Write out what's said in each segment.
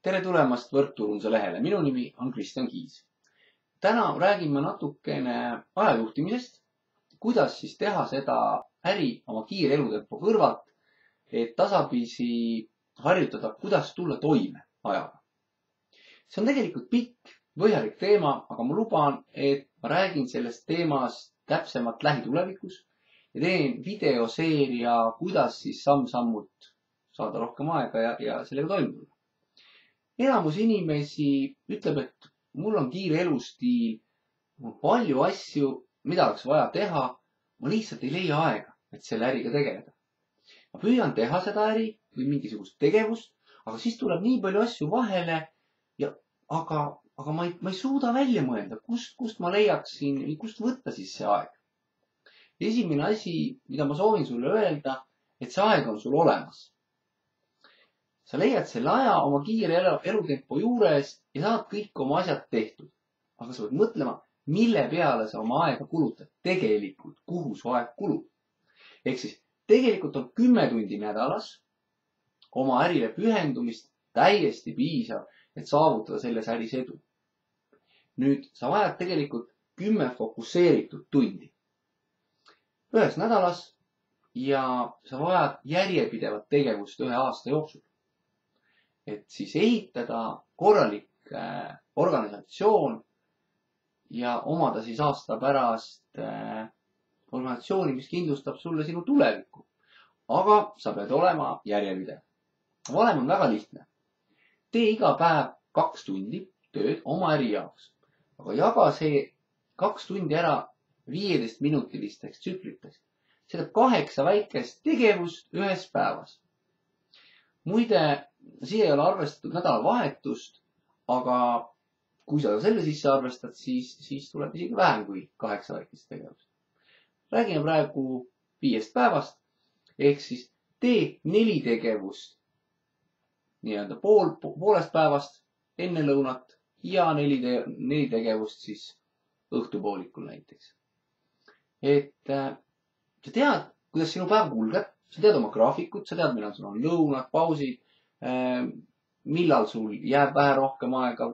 Tere tulemast Võrkturunduse lehele. Minu nimi on Kristjan Kiis. Täna räägime natukene ajajuhtimisest, kuidas siis teha seda äri oma kiire elutempo kõrvalt, et tasapisi harjutada, kuidas tulla toime ajaga. See on tegelikult pikk, põhjalik teema, aga ma luban, et ma räägin sellest teemast täpsemalt lähitulevikus ja teen videoseeria, kuidas siis samm-sammult saada rohkem aega ja sellega toime tulla. Enamus inimesi ütleb, et mul on kiire elustiil, mul on palju asju, mida oleks vaja teha. Ma lihtsalt ei leia aega, et selle äriga tegeleda. Ma püüan teha seda äri või mingisugust tegevust, aga siis tuleb nii palju asju vahele ja aga ma ei suuda välja mõelda, kust ma leiaksin, kust võtta siis see aeg. Esimene asi, mida ma soovin sulle öelda, et see aeg on sul olemas. Sa leiad selle aja oma kiire elutempo juures ja saad kõik oma asjad tehtud. Aga sa võid mõtlema, mille peale sa oma aega kulutad. Tegelikult, kuhu su aeg kulub. Ehk siis tegelikult on 10 tundi nädalas oma ärile pühendumist täiesti piisav, et saavutada selles äris edu. Nüüd sa vajad tegelikult 10 fokusseeritud tundi ühes nädalas ja sa vajad järjepidevat tegevust 1 aasta jooksul. Et siis ehitada korralik organisatsioon ja omada siis aasta pärast organisatsiooni, mis kindlustab sulle sinu tulevikku. Aga sa pead olema järjepidev. Valem on väga lihtne. Tee iga päev 2 tundi tööd oma äri jaoks. Aga jaga see 2 tundi ära 15-minutilisteks tsükliteks. See teeb 8 väikest tegevust ühes päevas. Muide, siia ei ole arvestatud nädalavahetust, aga kui sa selle sisse arvestad, siis tuleb isegi vähem kui 8 väikest tegevust. Räägime praegu 5 päevast, ehk siis tee 4 tegevust nii-öelda poolest päevast enne lõunat ja 4 tegevust siis õhtupoolikul näiteks. Et sa tead, kuidas sinu päev kulgeb. Sa tead oma graafikut, sa tead, millal sul on lõunad, pausid, millal sul jääb vähe rohkem aega,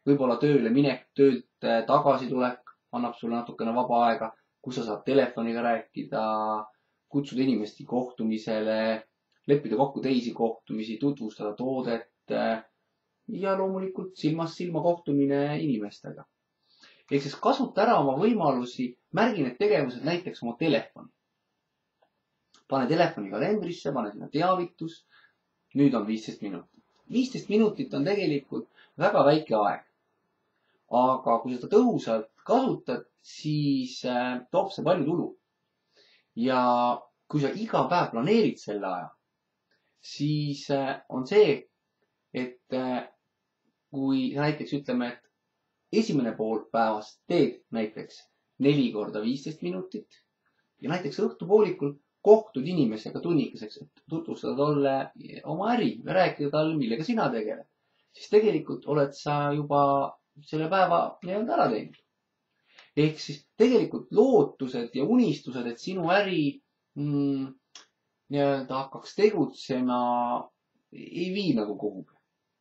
võib-olla tööle minek, töölt tagasi tulek annab sulle natukene vaba aega, kus sa saad telefoniga rääkida, kutsuda inimesti kohtumisele, leppida kokku teisi kohtumisi, tutvustada toodet ja loomulikult silmast silma kohtumine inimestega. Ehk siis kasuta ära oma võimalusi, märgi need tegevused näiteks oma telefoni. Pane telefoni kalendrisse, pane sinna teavitus. Nüüd on 15 minutit. 15 minutit on tegelikult väga väike aeg. Aga kui seda tõhusalt kasutad, siis toob see palju tulu. Ja kui sa iga päev planeerid selle aja, siis on see, et kui sa näiteks ütleme, et esimene pool päevast teed näiteks 4 korda 15 minutit ja näiteks õhtupoolikul kohtud inimesega tunnikeseks, et tutvustada talle oma äri ja rääkida talle, millega sina tegeled. Siis tegelikult oled sa juba selle päeva nii-öelda ära teinud. Ehk siis tegelikult lootused ja unistused, et sinu äri nii-öelda hakkaks tegutsema, ei vii nagu kuhugi.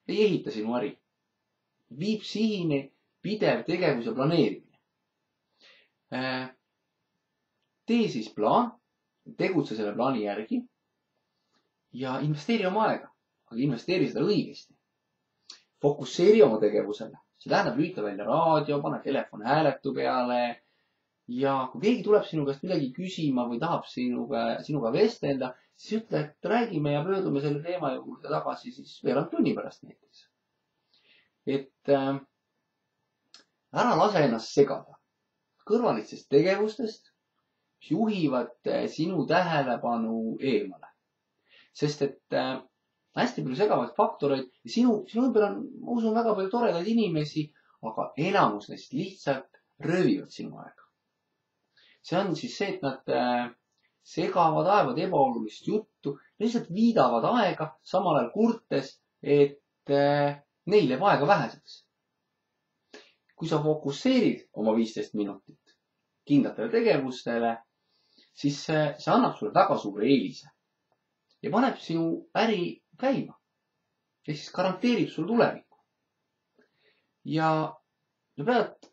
Ei ehita sinu äri. Viib sihini pidev tegevus ja planeerimine. Tee siis plaan. Tegutse selle plaani järgi ja investeeri oma aega, aga investeeri seda õigesti. Fokusseeri oma tegevusele. See tähendab lülita välja raadio, pane telefon hääletu peale ja kui keegi tuleb sinu käest midagi küsima või tahab sinuga vestelda, siis ütle, et räägime ja pöördume selle teema juurde tagasi siis veerand tunni pärast näiteks. Et ära lase ennast segada kõrvalistest tegevustest, mis juhivad sinu tähelepanu eemale. Sest et hästi palju segavaid faktoreid ja sinu ümber on, ma usun, väga palju toredaid inimesi, aga enamus neist lihtsalt röövivad sinu aega. See on siis see, et nad segavad, ajavad ebaolulist juttu, lihtsalt viidavad aega, samal ajal kurtes, et neil jääb aega väheseks. Kui sa fokusseerid oma 15 minutit kindlatele tegevustele, siis see annab sulle väga suure eelise ja paneb sinu äri käima. ehk siis garanteerib sul tulevikku. ja sa pead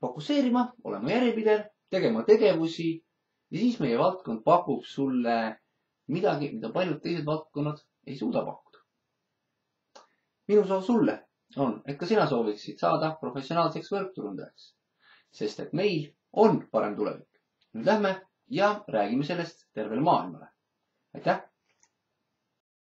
fokusseerima, olema järjepidev, tegema tegevusi ja siis meie valdkond pakub sulle midagi, mida paljud teised valdkonnad ei suuda pakkuda. minu soov sulle on, et ka sina sooviksid saada professionaalseks võrkturundajaks, sest et meil on parem tulevik. nüüd lähme ja räägime sellest tervele maailmale. aitäh!